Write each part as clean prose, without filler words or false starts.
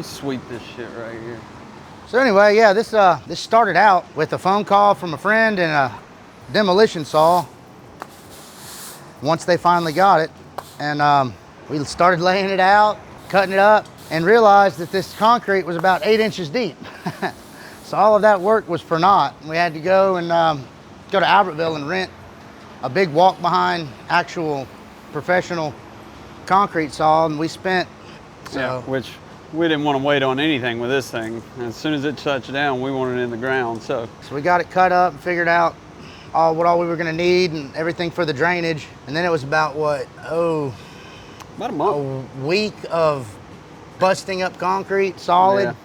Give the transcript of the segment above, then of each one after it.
Sweep this shit right here. So anyway, yeah, this started out with a phone call from a friend and a demolition saw. Once they finally got it, and we started laying it out, cutting it up, and realized that this concrete was about 8 inches deep. So all of that work was for naught. We had to go and go to Albertville and rent a big walk behind actual professional concrete saw, and we spent, yeah, which we didn't want to wait on anything with this thing. As soon as it touched down, we wanted it in the ground. So we got it cut up and figured out what all we were going to need and everything for the drainage. And then it was about what, about a month, a week of busting up concrete solid.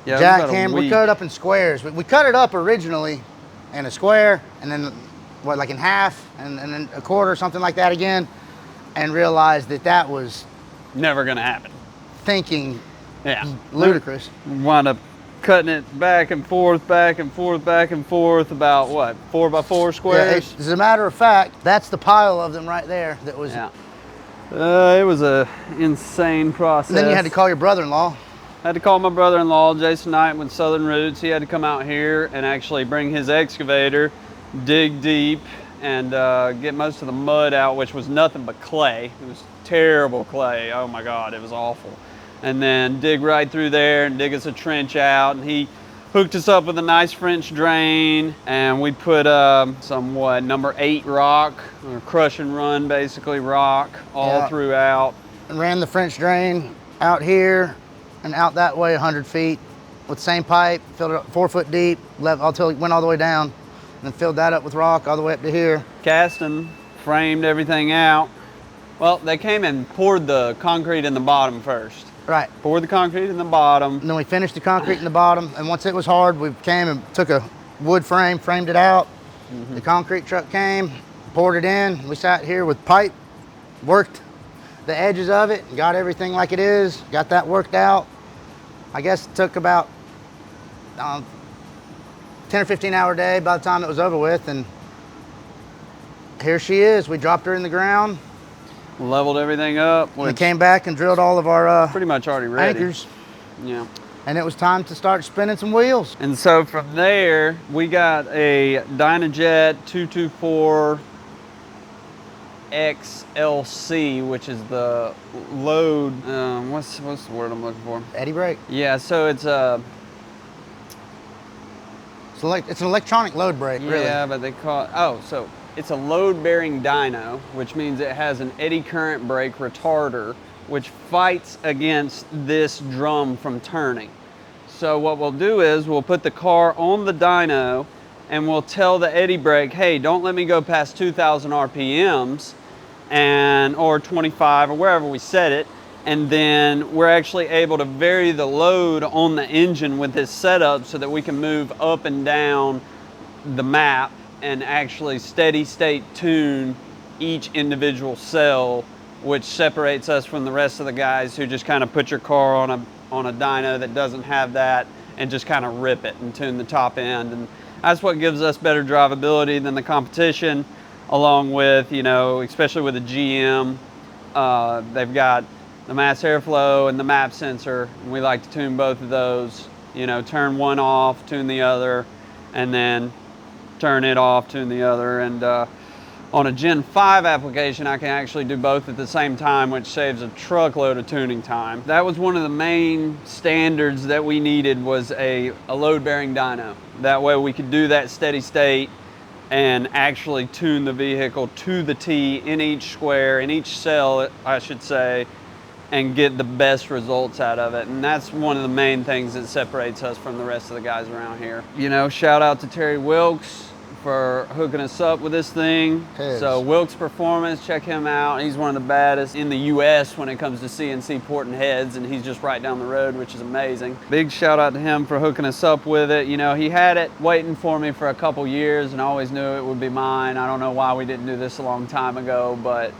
Yeah, jackhammer. We cut it up in squares. We cut it up originally in a square, and then what, like in half, and then a quarter, something like that again, and realized that that was never going to happen. Thinking ludicrous. Wound up cutting it back and forth, back and forth, back and forth, about what, 4 by 4 squares? Yeah, as a matter of fact, that's the pile of them right there that was. Yeah. It was a insane process. And then you had to call your brother-in-law. I had to call my brother-in-law, Jason Knight with Southern Roots. He had to come out here and actually bring his excavator, dig deep, and get most of the mud out, which was nothing but clay. It was terrible clay. Oh my God, it was awful. And then dig right through there and dig us a trench out. And he hooked us up with a nice French drain, and we put some number 8 rock, or crush and run basically rock all throughout. And ran the French drain out here and out that way 100 feet with the same pipe, filled it up 4 foot deep, until it went all the way down, and then filled that up with rock all the way up to here. Cast and framed everything out. Well, they came and poured the concrete in the bottom first. Right. Poured the concrete in the bottom. And then we finished the concrete in the bottom, and once it was hard, we came and took a wood frame, framed it out. Mm-hmm. The concrete truck came, poured it in. We sat here with pipe, worked the edges of it, got everything like it is, got that worked out. I guess it took about 10 or 15 hour day by the time it was over with, and here she is. We dropped her in the ground. Leveled everything up. We came back and drilled all of our pretty much already ready anchors. Yeah. And it was time to start spinning some wheels. And so from there, we got a Dyno Jet 224 XLC, which is the load. What's the word I'm looking for? Eddy brake. Yeah. So it's a. It's an electronic load brake, really. Yeah, but they call it. So it's a load-bearing dyno, which means it has an eddy current brake retarder, which fights against this drum from turning. So what we'll do is we'll put the car on the dyno, and we'll tell the eddy brake, hey, don't let me go past 2,000 RPMs, or 25, or wherever we set it. And then we're actually able to vary the load on the engine with this setup so that we can move up and down the map and actually steady state tune each individual cell, which separates us from the rest of the guys who just kind of put your car on a dyno that doesn't have that and just kind of rip it and tune the top end. And that's what gives us better drivability than the competition, along with, especially with the GM, they've got the mass airflow and the map sensor, and we like to tune both of those, turn one off, tune the other, and then turn it off, tune the other. And on a Gen 5 application, I can actually do both at the same time, which saves a truckload of tuning time. That was one of the main standards that we needed, was a load-bearing dyno. That way we could do that steady state and actually tune the vehicle to the T in each square, in each cell, I should say, and get the best results out of it. And that's one of the main things that separates us from the rest of the guys around here. Shout out to Terry Wilkes for hooking us up with this thing. So Wilkes Performance, check him out. He's one of the baddest in the US when it comes to CNC porting heads, and he's just right down the road, which is amazing. Big shout out to him for hooking us up with it. He had it waiting for me for a couple years, and I always knew it would be mine. I don't know why we didn't do this a long time ago, but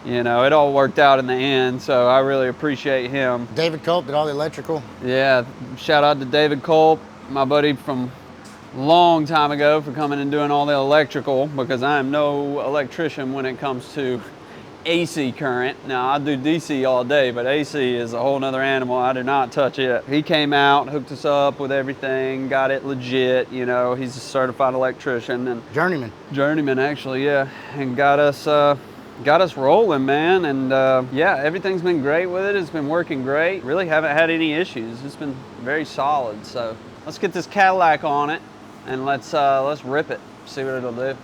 you know, it all worked out in the end, so I really appreciate him. David Culp did all the electrical. Yeah, shout out to David Culp, my buddy from a long time ago, for coming and doing all the electrical, because I am no electrician when it comes to AC current. Now, I do DC all day, but AC is a whole nother animal. I do not touch it. He came out, hooked us up with everything, got it legit, you know, he's a certified electrician. And Journeyman, actually, yeah, and got us rolling, man. And yeah, everything's been great with it. It's been working great. Really haven't had any issues. It's been very solid. So let's get this Cadillac on it and let's rip it, see what it'll do.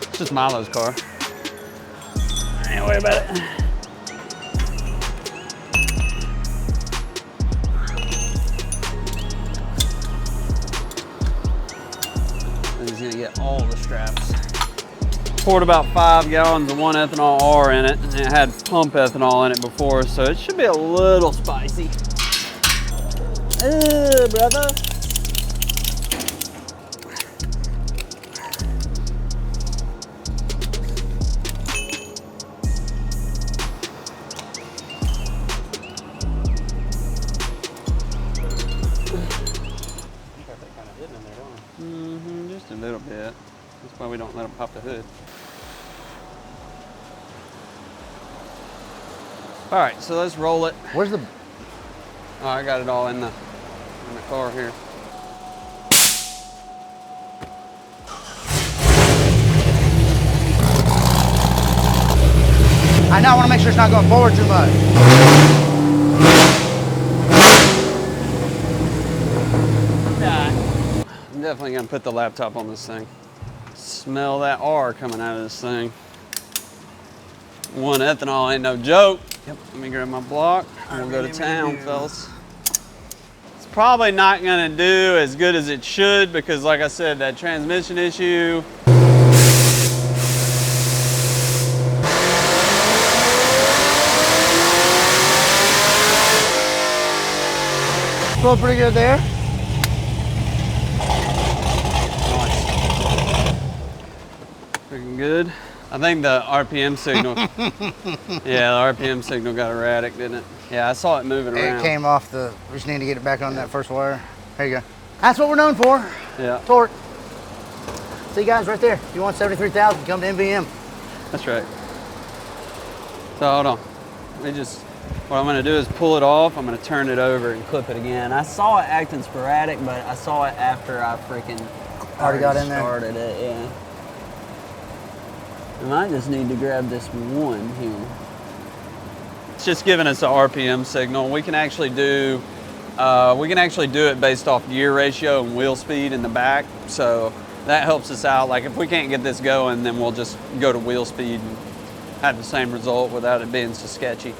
It's just Milo's car. I ain't worry about it. And he's gonna get all the straps. Poured about 5 gallons of 1-ethanol R in it, and it had pump ethanol in it before, so it should be a little spicy. Brother. Just a little bit. That's why we don't let them pop the hood. All right, so let's roll it. Where's the? Oh, I got it all in the car here. I now want to make sure it's not going forward too much. I'm definitely gonna put the laptop on this thing. Smell that R coming out of this thing. 1-ethanol ain't no joke. Yep. Let me grab my block and we'll go to town, fellas. It's probably not gonna do as good as it should because, like I said, that transmission issue. Feel pretty good there. Freaking good. I think the RPM signal, yeah, the RPM signal got erratic, didn't it? Yeah, I saw it moving around. It came off the, we just need to get it back on that first wire. There you go. That's what we're known for. Yeah. Torque. See guys right there. If you want 73,000, come to MVM. That's right. So hold on. What I'm gonna do is pull it off. I'm gonna turn it over and clip it again. I saw it acting sporadic, but I saw it after I freaking already got in there. Started it, yeah. I might just need to grab this one here. It's just giving us an RPM signal. We can actually do it based off gear ratio and wheel speed in the back. So that helps us out. Like if we can't get this going, then we'll just go to wheel speed and have the same result without it being so sketchy.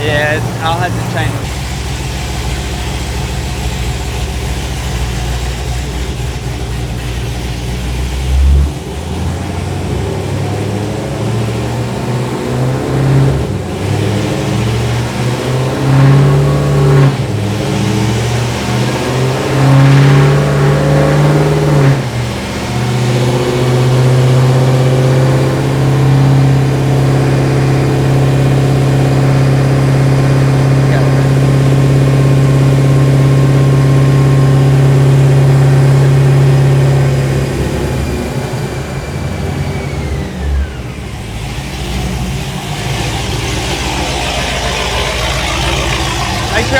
Yeah, I'll have to change it.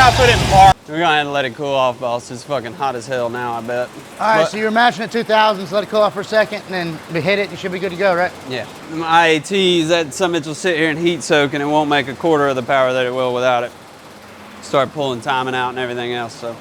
I put it in park. We're gonna have to let it cool off, boss. It's fucking hot as hell now, I bet. All right, so you're matching at 2,000, so let it cool off for a second, and then hit it, and you should be good to go, right? Yeah. My IATs, that summit will sit here and heat soak, and it won't make a quarter of the power that it will without it. Start pulling timing out and everything else, so.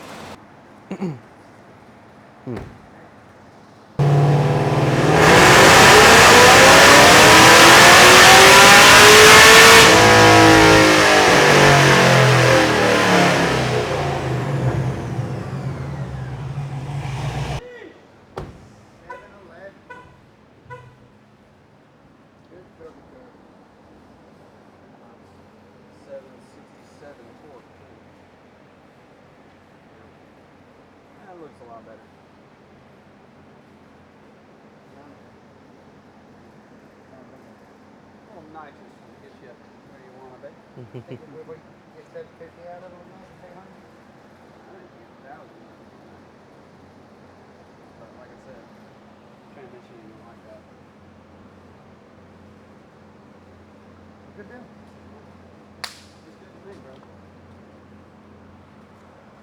looks a lot better. A little nitrous to get you where you want to be. Get 750 out of it, 800. I think you get 1,000. But like I said, transmission ain't like that. Good deal.